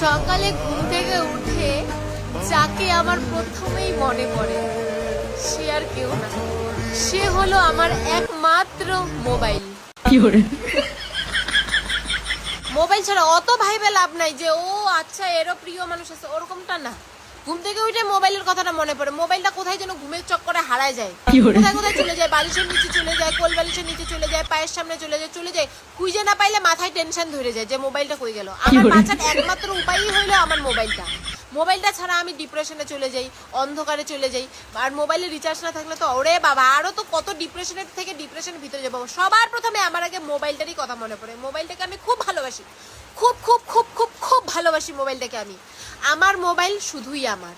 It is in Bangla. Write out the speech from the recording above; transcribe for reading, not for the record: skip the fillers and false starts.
সকালে ঘুম থেকে উঠে যাকে আমার প্রথমেই মনে পড়ে সে আর কেউ না, সে হলো আমার একমাত্র মোবাইল। মোবাইল ছাড়া অত ভাইবে লাভ নাই যে ও আচ্ছা এরও প্রিয় মানুষ আছে, ওরকমটা না। ঘুম থেকে উঠে মোবাইলের কথাটা মনে পড়ে। মোবাইলটা কোথায় যেন ঘুমের চক্করে হারায় যায়, কোথায় কোথায় চলে যায়, বালিশের নিচে চলে যায়, কোল বালিশের নিচে চলে যায়, পায়ের সামনে চলে যায়। খুঁজে না পাইলে মাথায় টেনশন ধরে যায় যে মোবাইলটা কই গেল। আমার বাঁচার একমাত্র উপায়ই হইলো আমার মোবাইলটা। মোবাইলটা ছাড়া আমি ডিপ্রেশনে চলে যাই, অন্ধকারে চলে যাই। আর মোবাইলে রিচার্জ না থাকলে তো ওরে বাবা আরো তো কত ডিপ্রেশনের থেকে ডিপ্রেশনের ভিতরে যাবো। সবার প্রথমে আমার আগে মোবাইলটারই কথা মনে পড়ে। মোবাইলটাকে আমি খুব ভালোবাসি, খুব খুব খুব খুব খুব ভালোবাসি মোবাইলটাকে আমি। আমার মোবাইল শুধুই আমার।